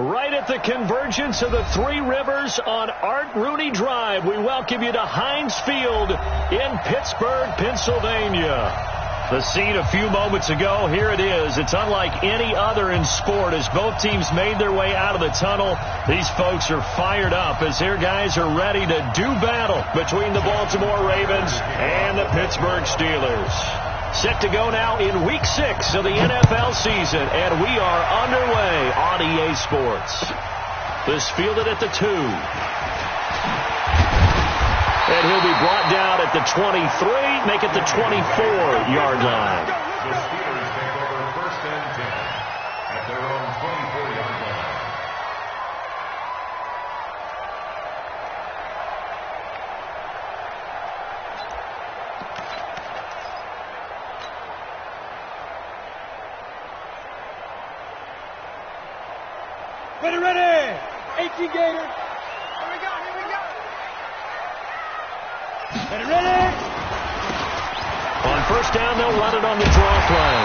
Right at the convergence of the Three Rivers on Art Rooney Drive, we welcome you to Heinz Field in Pittsburgh, Pennsylvania. The scene a few moments ago, here it is. It's unlike any other in sport as both teams made their way out of the tunnel. These folks are fired up as their guys are ready to do battle between the Baltimore Ravens and the Pittsburgh Steelers. Set to go now in Week 6 of the NFL season, and we are underway on EA Sports. This fielded at the 2. And he'll be brought down at the 23, make it the 24-yard line. The Steelers take over first and 10 at their own 24-yard line. Ready. 18 Gators. Here we go. Ready. On first down, they'll run it on the draw play.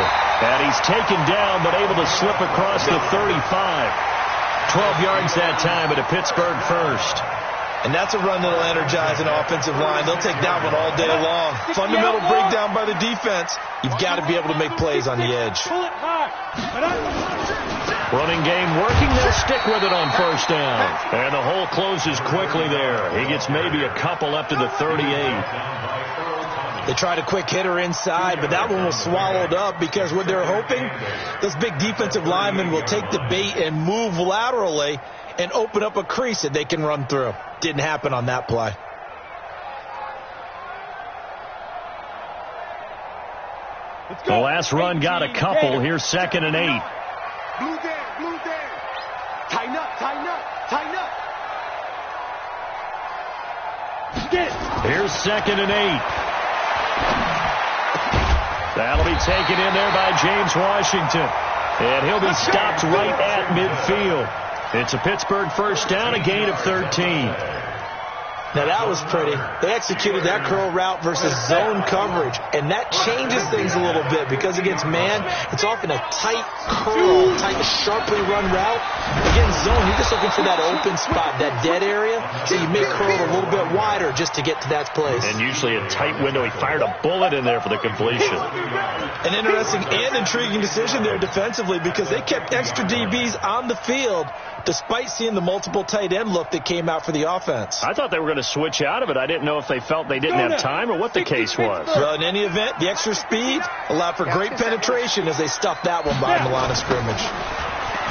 And he's taken down, but able to slip across the 35. 12 yards that time at a Pittsburgh first. And that's a run that'll energize an offensive line. They'll take that one all day long. Fundamental breakdown by the defense. You've got to be able to make plays on the edge. Running game working. They'll stick with it on first down. And the hole closes quickly there. He gets maybe a couple up to the 38. They tried a quick hitter inside, but that one was swallowed up because what they're hoping, those big defensive linemen will take the bait and move laterally and open up a crease that they can run through. Didn't happen on that play. The last run got a couple. Here's 2nd and 8. Blue down. Tighten up. Here's 2nd and 8. That'll be taken in there by James Washington. And he'll be stopped right at midfield. It's a Pittsburgh first down, a gain of 13. Now, that was pretty. They executed that curl route versus zone coverage, and that changes things a little bit because against man, it's often a tight curl, tight, sharply run route. Against zone, you're just looking for that open spot, that dead area, so you may curl it a little bit wider just to get to that place. And usually a tight window. He fired a bullet in there for the completion. An interesting and intriguing decision there defensively because they kept extra DBs on the field despite seeing the multiple tight end look that came out for the offense. I thought they were going to switch out of it. I didn't know if they felt they didn't have time or what the case was. Well, in any event, the extra speed allowed for great penetration as they stuffed that one behind the line of scrimmage.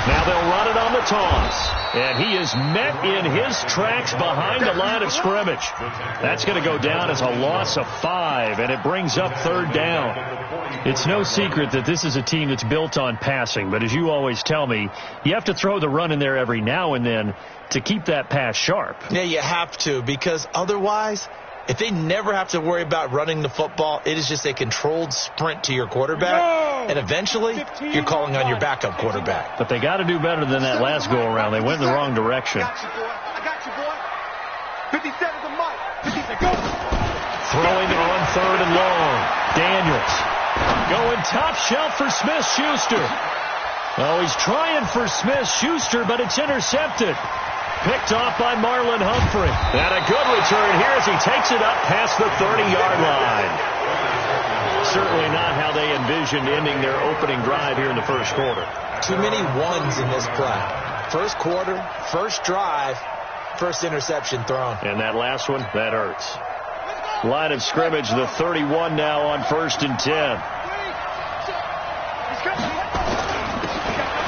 Now they'll run it on the toss. And he is met in his tracks behind the line of scrimmage. That's going to go down as a loss of 5, and it brings up 3rd down. It's no secret that this is a team that's built on passing, but as you always tell me, you have to throw the run in there every now and then to keep that pass sharp. Yeah, you have to, because otherwise, if they never have to worry about running the football, it is just a controlled sprint to your quarterback, and eventually you're calling on your backup quarterback. But they got to do better than that last go-around. They went in the wrong direction. I got you, boy. 57 to Mike. 57, go. Throwing it on 3rd and long. Daniels going top shelf for Smith-Schuster. Oh, he's trying for Smith-Schuster, but it's intercepted. Picked off by Marlon Humphrey. And a good return here as he takes it up past the 30-yard line. Certainly not how they envisioned ending their opening drive here in the first quarter. Too many ones in this play. First quarter, first drive, first interception thrown. And that last one, that hurts. Line of scrimmage, the 31 now on 1st and 10.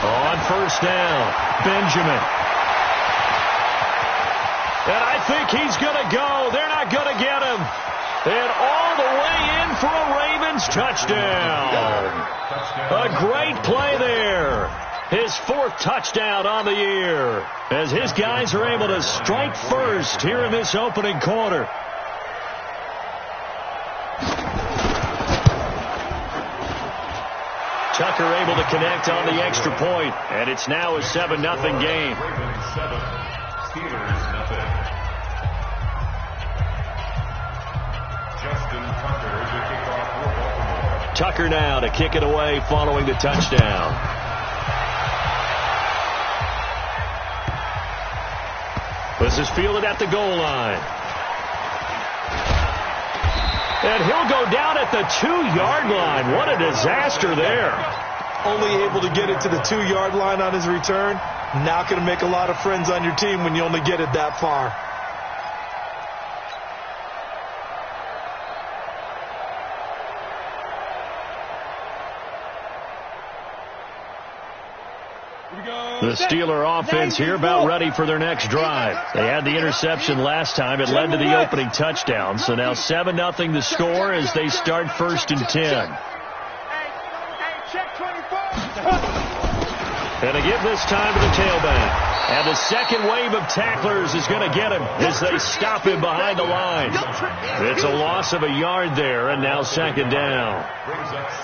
On first down, Benjamin. And I think he's going to go. They're not going to get him. And all the way in for a Ravens touchdown. A great play there. His 4th touchdown on the year as his guys are able to strike first here in this opening quarter. Tucker able to connect on the extra point, and it's now a 7-0 game. Ravens 7, Steelers 0. Justin Tucker to kick off for Baltimore. Tucker now to kick it away following the touchdown. This is fielded at the goal line. And he'll go down at the 2-yard line. What a disaster there. Only able to get it to the 2-yard line on his return. Not going to make a lot of friends on your team when you only get it that far. The Steeler offense here about ready for their next drive. They had the interception last time. It led to the opening touchdown. So now 7-0 the score as they start 1st and 10. And to give this time to the tailback. And the second wave of tacklers is going to get him as they stop him behind the line. It's a loss of a yard there, and now 2nd down.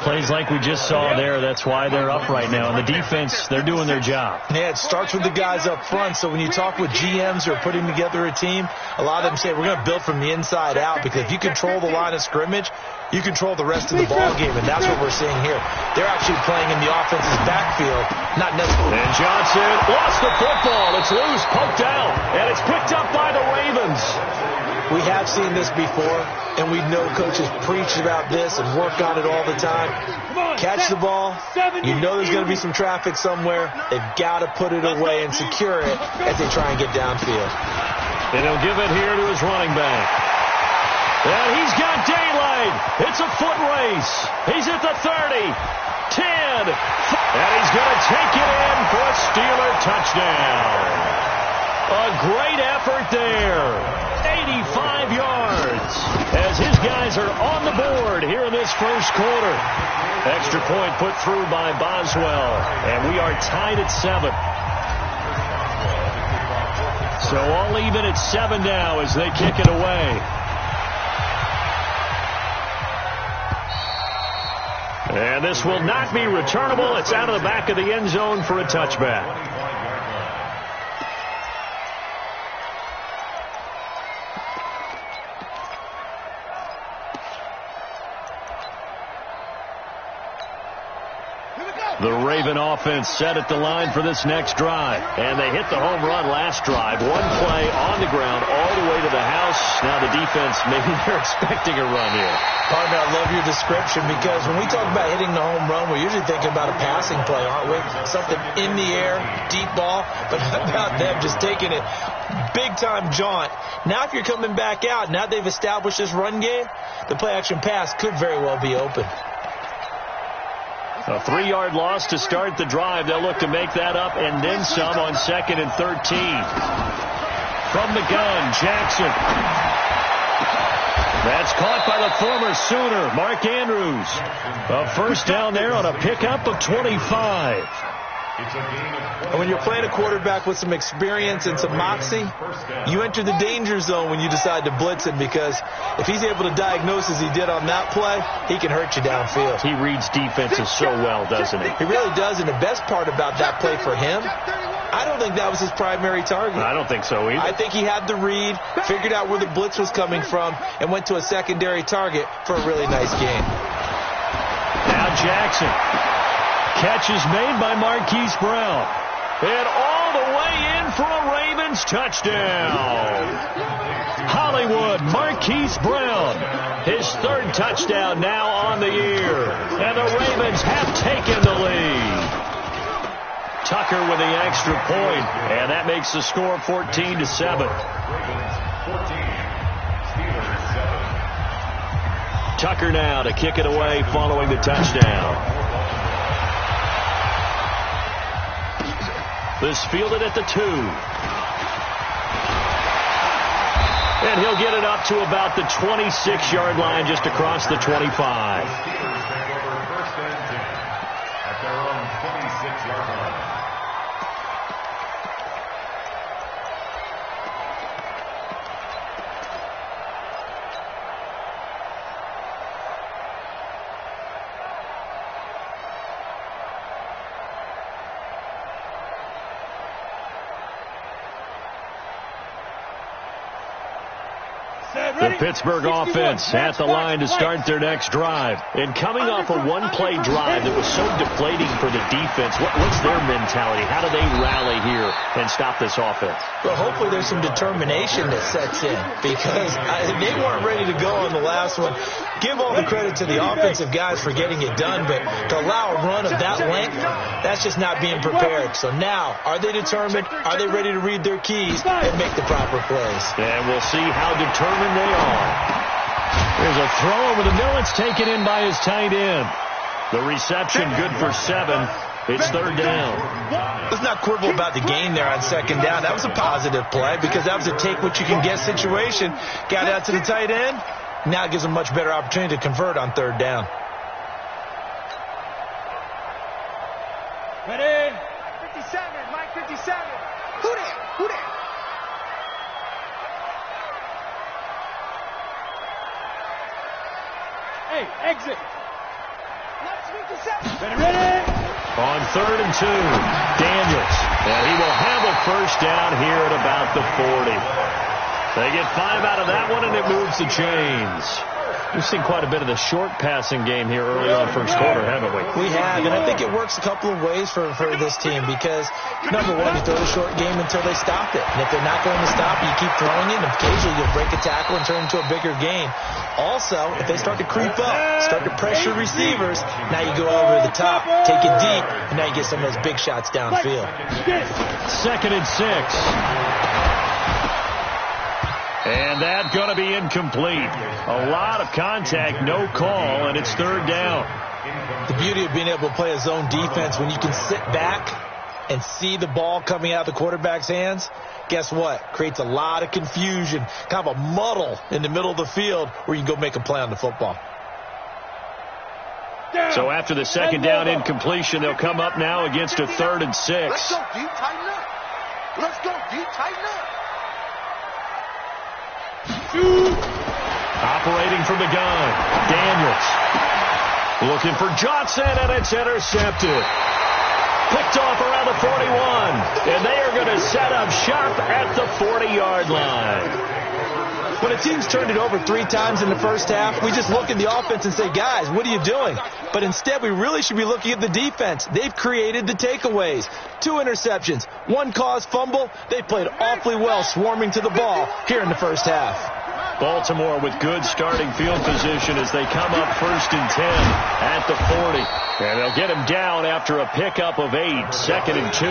Plays like we just saw there. That's why they're up right now. And the defense, they're doing their job. Yeah, it starts with the guys up front. So when you talk with GMs who are putting together a team, a lot of them say we're going to build from the inside out, because if you control the line of scrimmage, you control the rest of the ball game, and that's what we're seeing here. They're actually playing in the offense's backfield, not necessarily. And Johnson lost the football. It's loose, poked out, and it's picked up by the Ravens. We have seen this before, and we know coaches preach about this and work on it all the time. Catch the ball. You know there's going to be some traffic somewhere. They've got to put it away and secure it as they try and get downfield. And he'll give it here to his running back. And he's got daylight. It's a foot race. He's at the 30, 10, and he's going to take it in for a Steeler touchdown. A great effort there. 85 yards as his guys are on the board here in this first quarter. Extra point put through by Boswell, and we are tied at 7. So all even at 7 now as they kick it away. And this will not be returnable. It's out of the back of the end zone for a touchback. The Raven offense set at the line for this next drive. And they hit the home run last drive. One play on the ground all the way to the house. Now the defense, maybe they're expecting a run here. Partner, I love your description, because when we talk about hitting the home run, we're usually thinking about a passing play, aren't we? Something in the air, deep ball. But how about them just taking it big-time jaunt? Now if you're coming back out, now they've established this run game, the play-action pass could very well be open. A 3-yard loss to start the drive. They'll look to make that up and then some on 2nd and 13. From the gun, Jackson. That's caught by the former Sooner, Mark Andrews. A first down there on a pickup of 25. And when you're playing a quarterback with some experience and some moxie, you enter the danger zone when you decide to blitz him, because if he's able to diagnose as he did on that play, he can hurt you downfield. He reads defenses so well, doesn't he? He really does, and the best part about that play for him, I don't think that was his primary target. I don't think so either. I think he had the read, figured out where the blitz was coming from, and went to a secondary target for a really nice gain. Now Jackson. Catch is made by Marquise Brown. And all the way in for a Ravens touchdown. Hollywood, Marquise Brown. His 3rd touchdown now on the year. And the Ravens have taken the lead. Tucker with the extra point, and that makes the score 14-7. Tucker now to kick it away following the touchdown. This fielded at the 2. And he'll get it up to about the 26-yard line, just across the 25. Steelers take over 1st and 10 at their own 26-yard line. The Pittsburgh offense at the line to start their next drive. And coming off a one-play drive that was so deflating for the defense, what's their mentality? How do they rally here and stop this offense? Well, hopefully there's some determination that sets in because they weren't ready to go on the last one. Give all the credit to the offensive guys for getting it done, but to allow a run of that length, that's just not being prepared. So now, are they determined? Are they ready to read their keys and make the proper plays? And we'll see how determined they are. There's a throw over the middle. It's taken in by his tight end. The reception good for 7. It's third down. Let's not quibble about the gain there on second down. That was a positive play because that was a take-what-you-can-get situation. Got out to the tight end. Now it gives them a much better opportunity to convert on third down. Ready? 57, Mike 57. Who there? Who there? Hey, exit. Ready? On 3rd and 2, Daniels. And he will have a first down here at about the 40. They get 5 out of that one, and it moves the chains. We've seen quite a bit of the short passing game here early on first quarter, haven't we? We have, and I think it works a couple of ways for this team because, number one, you throw the short game until they stop it. And if they're not going to stop it, you keep throwing it, and occasionally you'll break a tackle and turn it into a bigger gain. Also, if they start to creep up, start to pressure receivers, now you go over the top, take it deep, and now you get some of those big shots downfield. 2nd and 6. And that's going to be incomplete. A lot of contact, no call, and it's third down. The beauty of being able to play a zone defense when you can sit back and see the ball coming out of the quarterback's hands, guess what? Creates a lot of confusion, kind of a muddle in the middle of the field where you can go make a play on the football. So after the second down incompletion, they'll come up now against a 3rd and 6. Let's go deep, tighten up. Let's go deep, tighten up. Operating from the gun, Daniels. Looking for Johnson, and it's intercepted. Picked off around the 41, and they are going to set up shop at the 40-yard line. When a team's turned it over 3 times in the first half, we just look at the offense and say, guys, what are you doing? But instead, we really should be looking at the defense. They've created the takeaways. 2 interceptions, 1 caused fumble. They played awfully well swarming to the ball here in the first half. Baltimore with good starting field position as they come up 1st and 10 at the 40. And they'll get him down after a pickup of 8, 2nd and 2.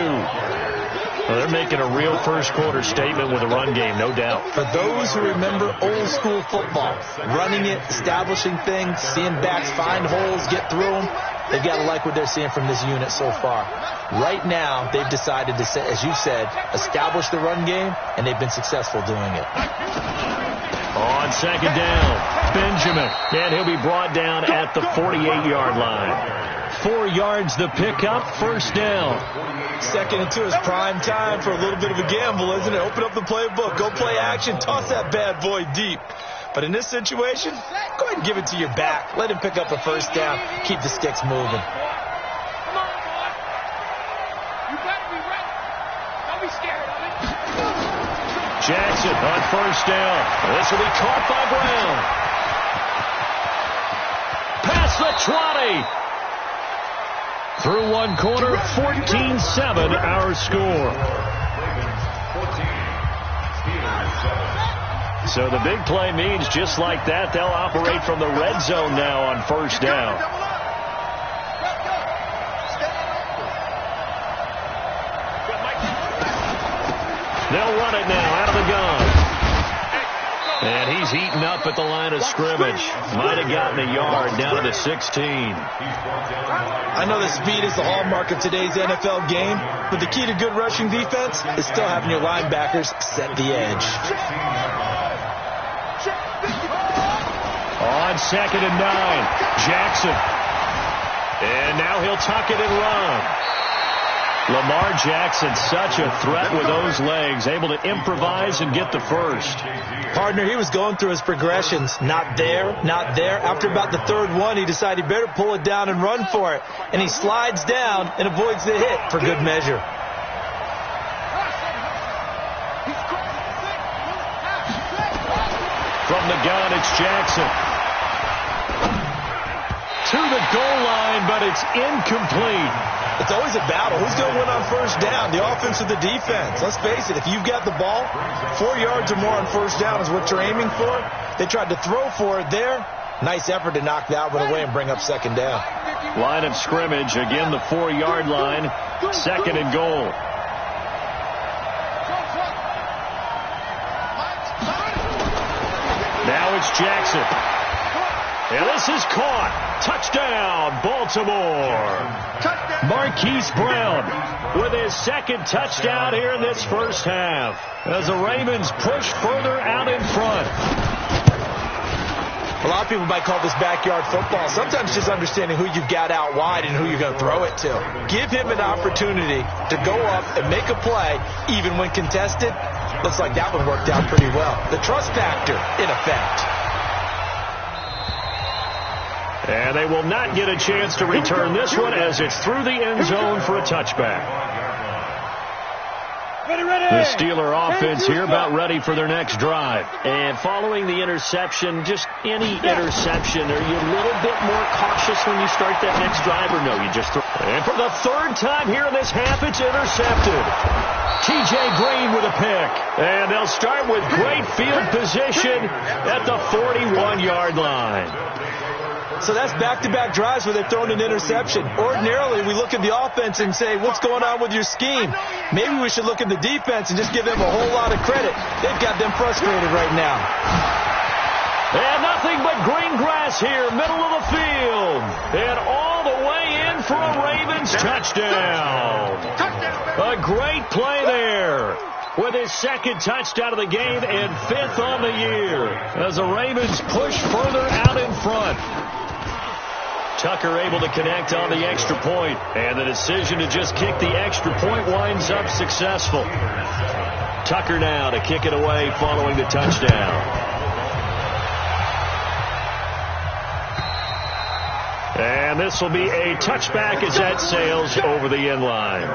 Well, they're making a real first quarter statement with a run game, no doubt. For those who remember old school football, running it, establishing things, seeing backs find holes, get through them, they've got to like what they're seeing from this unit so far. Right now, they've decided to, as you said, establish the run game, and they've been successful doing it. On second down, Benjamin, and he'll be brought down at the 48-yard line. 4 yards the pickup, first down. 2nd and 2 is prime time for a little bit of a gamble, isn't it? Open up the playbook, go play action, toss that bad boy deep. But in this situation, go ahead and give it to your back. Let him pick up a first down, keep the sticks moving. Come on, boy. You better be ready. Don't be scared of it. Jackson on first down. This will be caught by Brown. Past the 20. Through 1 quarter, 14-7 our score. So the big play means just like that, they'll operate from the red zone now on first down. They'll run it now out of the gun. And he's eaten up at the line of scrimmage. Might have gotten a yard down to the 16. I know that speed is the hallmark of today's NFL game, but the key to good rushing defense is still having your linebackers set the edge. On 2nd and 9, Jackson. And now he'll tuck it and run. Lamar Jackson, such a threat with those legs, able to improvise and get the first. Partner, he was going through his progressions. Not there, not there. After about the 3rd one, he decided he better pull it down and run for it. And he slides down and avoids the hit for good measure. From the gun, it's Jackson. To the goal line, but it's incomplete. It's always a battle. Who's going to win on first down, the offense or the defense? Let's face it, if you've got the ball, 4 yards or more on first down is what you're aiming for. They tried to throw for it there. Nice effort to knock that one away and bring up second down. Line of scrimmage, again the 4-yard line, second and goal. Now it's Jackson. And this is caught. Touchdown, Baltimore. Marquise Brown with his second touchdown here in this first half as the Ravens push further out in front. A lot of people might call this backyard football. Sometimes just understanding who you've got out wide and who you're going to throw it to. Give him an opportunity to go up and make a play, even when contested. Looks like that one worked out pretty well. The trust factor, in effect. And they will not get a chance to return this one as it's through the end zone for a touchback. The Steeler offense here about ready for their next drive. And following the interception, just any interception, are you a little bit more cautious when you start that next drive, or no, you just throw? And for the third time here in this half, it's intercepted. T.J. Green with a pick. And they'll start with great field position at the 41-yard line. So that's back-to-back drives where they've thrown an interception. Ordinarily, we look at the offense and say, what's going on with your scheme? Maybe we should look at the defense and just give them a whole lot of credit. They've got them frustrated right now. And nothing but green grass here, middle of the field. And all the way in for a Ravens touchdown. A great play there, with his second touchdown of the game and fifth on the year, as the Ravens push further out in front. Tucker able to connect on the extra point, and the decision to just kick the extra point winds up successful. Tucker now to kick it away following the touchdown. And this will be a touchback as that sails over the end line.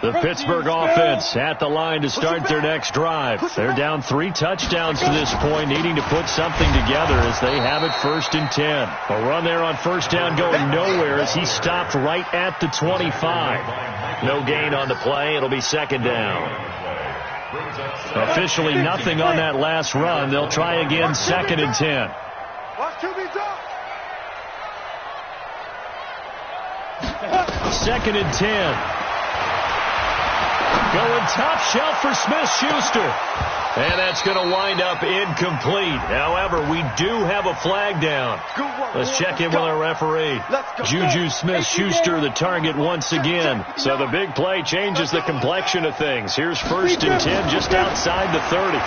The Pittsburgh offense at the line to start their next drive. They're down 3 touchdowns to this point, needing to put something together as they have it 1st and 10. A run there on first down going nowhere as he stopped right at the 25. No gain on the play. It'll be second down. Officially nothing on that last run. They'll try again 2nd and 10. Second and 10. Going top shelf for Smith-Schuster. And that's going to wind up incomplete. However, we do have a flag down. Let's check in with our referee. Juju Smith-Schuster, the target once again. So the big play changes the complexion of things. Here's 1st and 10 just outside the 30.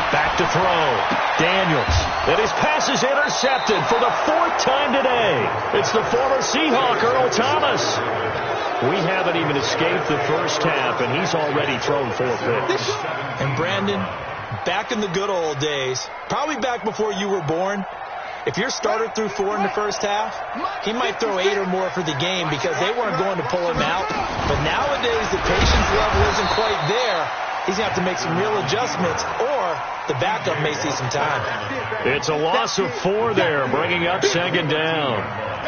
Back to throw. Daniels. And his pass is intercepted for the 4th time today. It's the former Seahawk, Earl Thomas. We haven't even escaped the first half, and he's already thrown 4 picks. And Brandon, back in the good old days, probably back before you were born, if your starter threw 4 in the first half, he might throw 8 or more for the game because they weren't going to pull him out. But nowadays, the patience level isn't quite there. He's going to have to make some real adjustments, or the backup may see some time. It's a loss of 4 there, bringing up second down.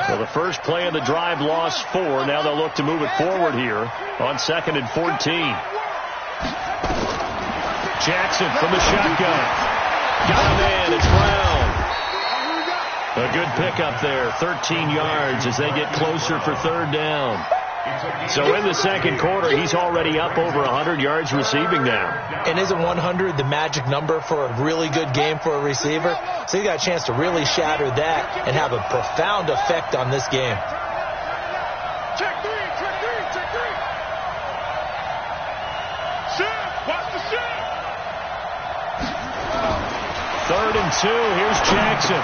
So the first play of the drive lost 4. Now they'll look to move it forward here on 2nd and 14. Jackson from the shotgun. Got him in. It's Brown. A good pickup there. 13 yards as they get closer for 3rd down. So in the second quarter, he's already up over 100 yards receiving now. And isn't 100 the magic number for a really good game for a receiver? So he got a chance to really shatter that and have a profound effect on this game. Check 3, check 3, check 3. Shit, watch the shit. 3rd and 2, here's Jackson.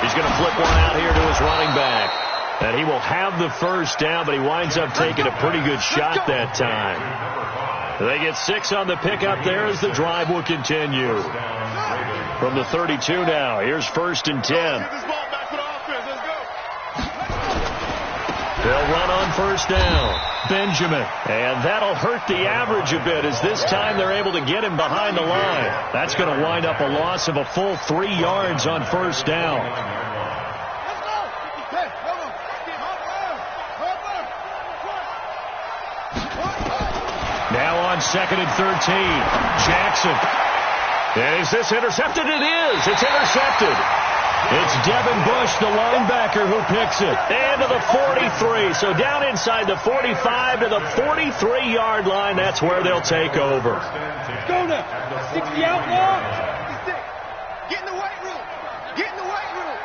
He's going to flip one out here to his running back. And he will have the first down, but he winds up taking a pretty good shot that time. They get 6 on the pickup there as the drive will continue. From the 32 now, here's 1st and 10. They'll run on first down. Benjamin. And that'll hurt the average a bit as this time they're able to get him behind the line. That's going to wind up a loss of a full 3 yards on first down. Now on 2nd and 13. Jackson. And is this intercepted? It is. It's intercepted. It's Devin Bush, the linebacker, who picks it. And to the 43. So down inside the 45 to the 43-yard line. That's where they'll take over. Go now. 60 outlaw. Get in the weight room. Get in the weight room.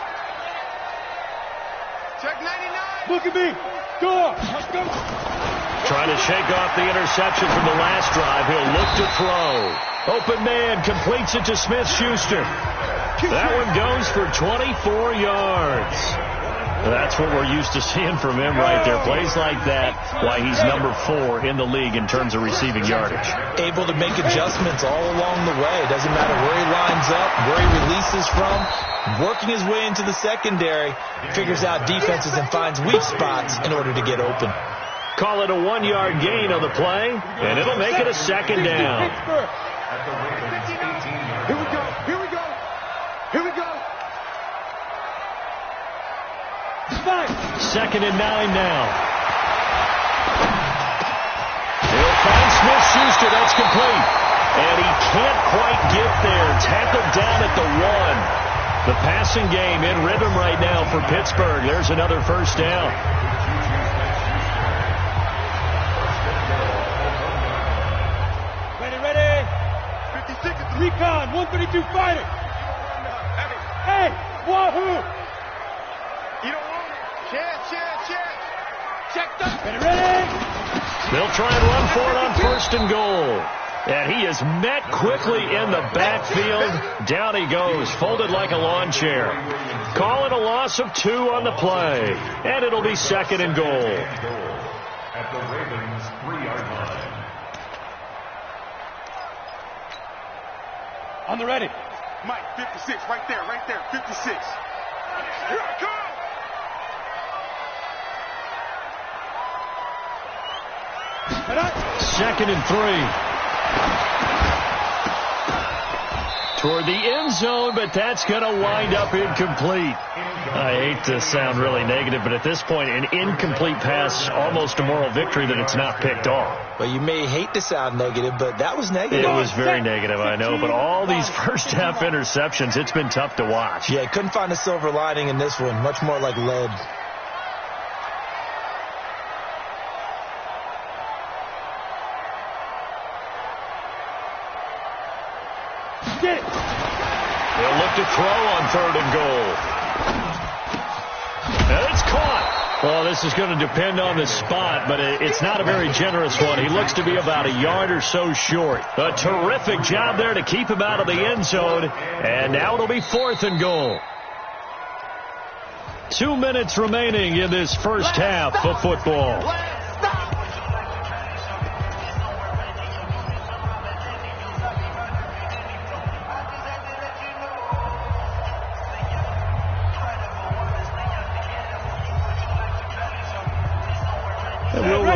Check 99. Look at me. Go. Let's go. Trying to shake off the interception from the last drive. He'll look to throw. Open man completes it to Smith-Schuster. That one goes for 24 yards. That's what we're used to seeing from him right there. Plays like that, why he's number 4 in the league in terms of receiving yardage. Able to make adjustments all along the way. Doesn't matter where he lines up, where he releases from. Working his way into the secondary, figures out defenses and finds weak spots in order to get open. Call it a 1-yard gain on the play, and it'll make it a 2nd down. Here we go. Here we go. Here we go. 2nd and 9 now. He'll find Smith-Schuster. That's complete. And he can't quite get there. Tackled down at the 1. The passing game in rhythm right now for Pittsburgh. There's another first down. Ready. 56 at the recon. 132 fighter. Hey, wahoo. You don't want it. Check. Checked up. Ready. They'll try and run for it on 1st and goal. And he is met quickly in the backfield. Down he goes, folded like a lawn chair. Call it a loss of 2 on the play. And it'll be 2nd and goal. At the Ravens' 3-yard line. On the ready. Mike, 56, right there, 56. Here I come. 2nd and 3. Toward the end zone, but that's going to wind up incomplete. I hate to sound really negative, but at this point, an incomplete pass, almost a moral victory that it's not picked off. Well, you may hate to sound negative, but that was negative. It was very negative, I know, but all these first-half interceptions, it's been tough to watch. Yeah, couldn't find a silver lining in this one. Much more like lead. They'll look to throw on 3rd and goal. And it's caught. Well, this is going to depend on the spot, but it's not a very generous one. He looks to be about a yard or so short. A terrific job there to keep him out of the end zone. And now it'll be 4th and goal. 2 minutes remaining in this first half of football.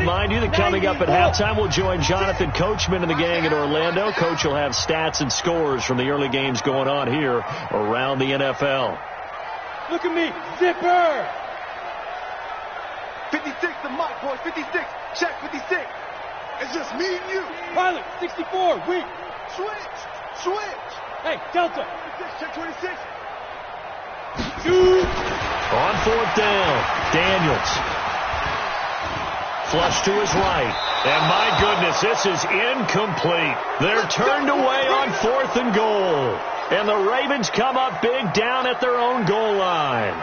Remind you that coming up at halftime, we'll join Jonathan Coachman and the gang in Orlando. Coach will have stats and scores from the early games going on here around the NFL. Look at me, zipper. 56, the mic, boys, 56. Check, 56. It's just me and you. Pilot, 64, weak. Switch. Hey, Delta. 56, check 26. Shoot. On 4th down, Daniels. Flush to his right. And my goodness, this is incomplete. They're turned away on 4th and goal. And the Ravens come up big down at their own goal line.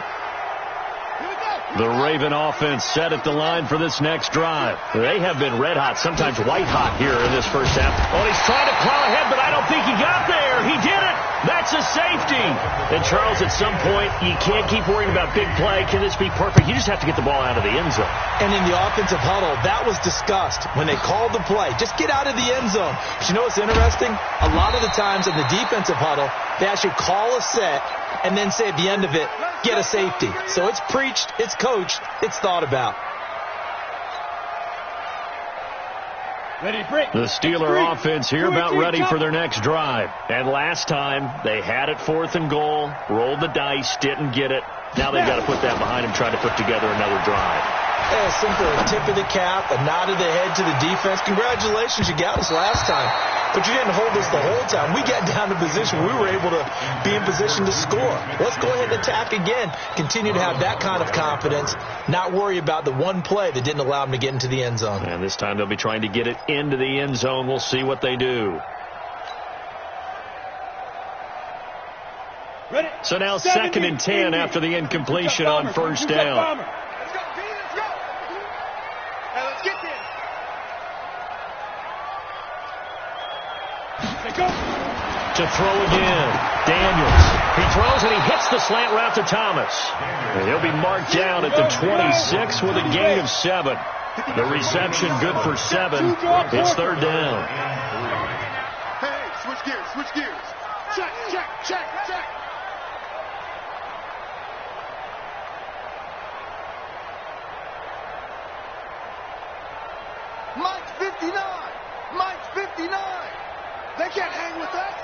The Raven offense set at the line for this next drive. They have been red hot, sometimes white hot here in this first half. Oh, he's trying to plow ahead, but I don't think he got there. He did it. That's a safety. And, Charles, at some point, you can't keep worrying about big play. Can this be perfect? You just have to get the ball out of the end zone. And in the offensive huddle, that was discussed when they called the play. Just get out of the end zone. But you know what's interesting? A lot of the times in the defensive huddle, they actually call a set and then say at the end of it, get a safety. So it's preached, it's coached, it's thought about. The Steeler offense here about ready for their next drive. And last time, they had it 4th and goal, rolled the dice, didn't get it. Now they've got to put that behind them, try to put together another drive. A simple tip of the cap, a nod of the head to the defense. Congratulations, you got us last time. But you didn't hold us the whole time. We got down to position. We were able to be in position to score. Let's go ahead and attack again. Continue to have that kind of confidence. Not worry about the one play that didn't allow them to get into the end zone. And this time they'll be trying to get it into the end zone. We'll see what they do. So now 2nd and 10 after the incompletion on 1st down. Let's go, D, let's go. Hey, let's get this. To throw again, Daniels. He throws and he hits the slant route to Thomas. And he'll be marked down at the 26 with a gain of 7. The reception good for 7. It's 3rd down. Hey, switch gears, switch gears. Check, check, check, check. Mike's 59. Mike's 59. They can't hang with us.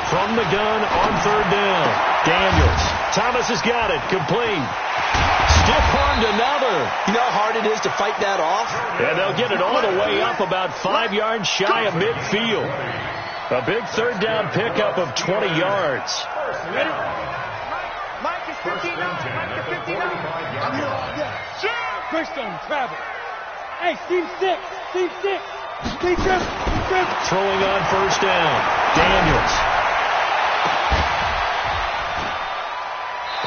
From the gun on 3rd down. Daniels. Thomas has got it. Complete. Stiff-armed another. You know how hard it is to fight that off? And they'll get it all the way up about 5 yards shy of midfield. A big 3rd down pickup of 20 yards. Ready? Mike is 59. Mike is 59. I'm here all day. Greystone, travel. Hey, Steve 6. Steve 6. Steve 7. Throwing on 1st down. Daniels.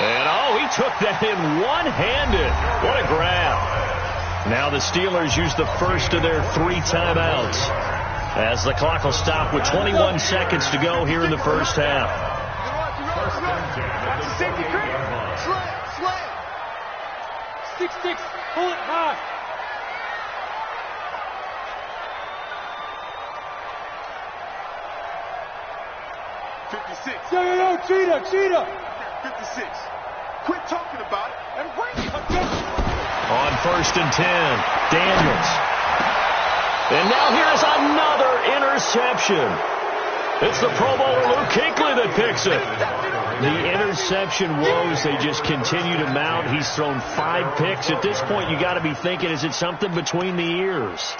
And he took that in one-handed. What a grab. Now the Steelers use the first of their 3 timeouts as the clock will stop with 21 seconds to go here in the first half. Safety creep. Slam. 6-6. Pull it high. No, cheetah. 56. Quit talking about it and bring it. On 1st and 10, Daniels. And now here's another interception. It's the Pro Bowler Luke Kuechly that picks it. The interception woes, they just continue to mount. He's thrown 5 picks. At this point, you got to be thinking, is it something between the ears?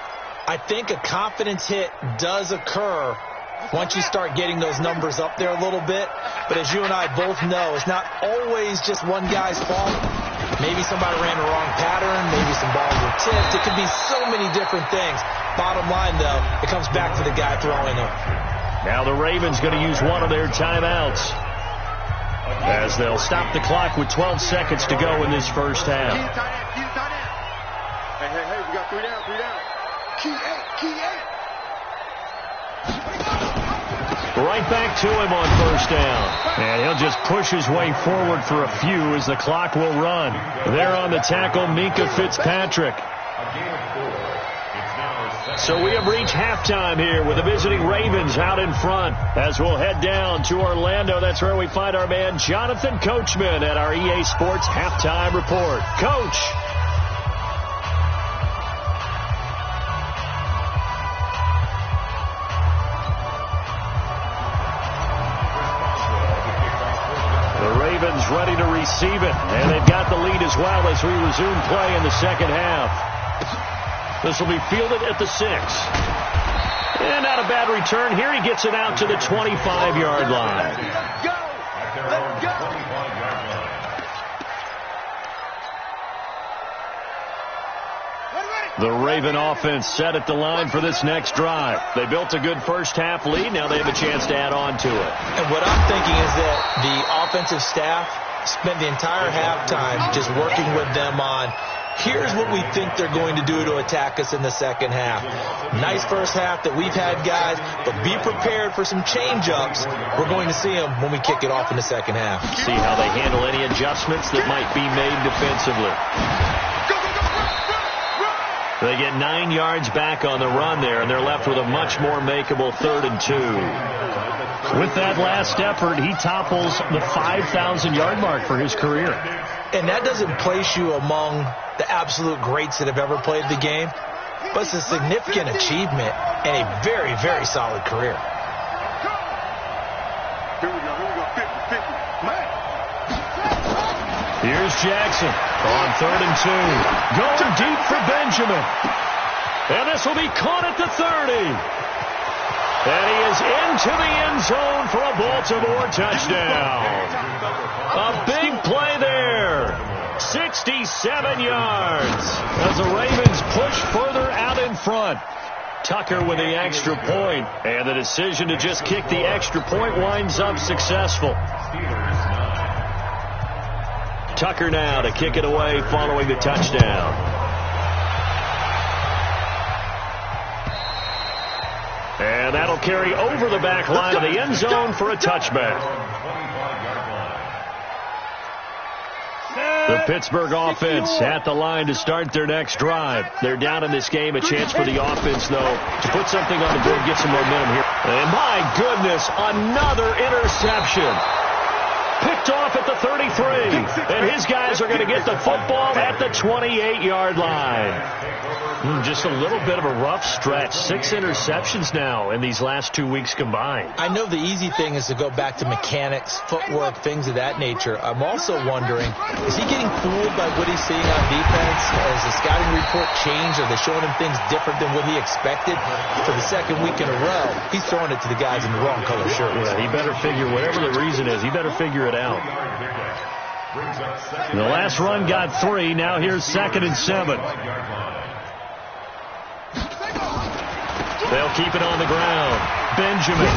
I think a confidence hit does occur once you start getting those numbers up there a little bit. But as you and I both know, it's not always just one guy's fault. Maybe somebody ran the wrong pattern. Maybe some balls were tipped. It could be so many different things. Bottom line, though, it comes back to the guy throwing them. Now the Ravens going to use one of their timeouts as they'll stop the clock with 12 seconds to go in this first half. Hey, we got 3 down. Key 8. Right back to him on 1st down. And he'll just push his way forward for a few as the clock will run. There on the tackle, Minka Fitzpatrick. So we have reached halftime here with the visiting Ravens out in front. As we'll head down to Orlando, that's where we find our man Jonathan Coachman at our EA Sports Halftime Report. Coach. Ready to receive it, and they've got the lead as well as we resume play in the second half. This will be fielded at the 6. And not a bad return here. He gets it out to the 25-yard line. Let's go. The Raven offense set at the line for this next drive. They built a good first half lead. Now they have a chance to add on to it. And what I'm thinking is that the offensive staff spent the entire halftime just working with them on, here's what we think they're going to do to attack us in the second half. Nice first half that we've had, guys, but be prepared for some change-ups. We're going to see them when we kick it off in the second half. See how they handle any adjustments that might be made defensively. They get 9 yards back on the run there, and they're left with a much more makeable 3rd and 2. With that last effort, he topples the 5,000-yard mark for his career. And that doesn't place you among the absolute greats that have ever played the game. but it's a significant achievement and a very, very solid career. Here we go, 50-50. Man. Here's Jackson on 3rd and 2. Going deep for Benjamin. And this will be caught at the 30. And he is into the end zone for a Baltimore touchdown. A big play there. 67 yards as the Ravens push further out in front. Tucker with the extra point, and the decision to just kick the extra point winds up successful. Tucker now to kick it away following the touchdown. And that'll carry over the back line of the end zone for a touchback. The Pittsburgh offense at the line to start their next drive. They're down in this game. A chance for the offense, though, to put something on the board, get some momentum here. And my goodness, another interception. Picked off at the 33. And his guys are going to get the football at the 28-yard line. Just a little bit of a rough stretch. 6 interceptions now in these last 2 weeks combined. I know the easy thing is to go back to mechanics, footwork, things of that nature. I'm also wondering, is he getting fooled by what he's seeing on defense? Has the scouting report changed? Are they showing him things different than what he expected? For the second week in a row, he's throwing it to the guys in the wrong color shirts. Yeah, he better figure, whatever the reason is, he better figure it out. The last run got 3. Now here's 2nd and 7. They'll keep it on the ground. Benjamin.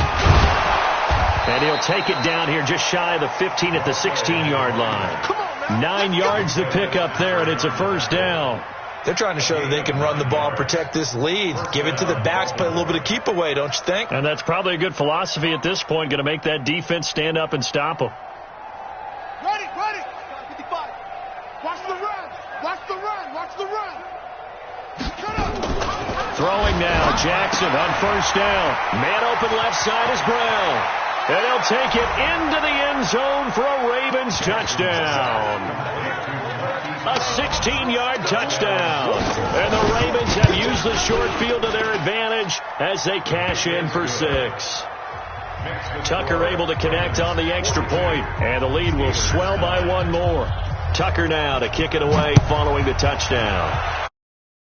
And he'll take it down here just shy of the 15 at the 16-yard line. 9 yards to pick up there, and it's a first down. They're trying to show that they can run the ball, protect this lead. Give it to the backs, play a little bit of keep away, don't you think? And that's probably a good philosophy at this point, going to make that defense stand up and stop them. Ready. 55. Watch the run. Watch the run. Cut up. Throwing now, Jackson on first down. Man open left side is Brown. And he'll take it into the end zone for a Ravens touchdown. A 16-yard touchdown. And the Ravens have used the short field to their advantage as they cash in for 6. Tucker able to connect on the extra point, and the lead will swell by 1 more. Tucker now to kick it away following the touchdown.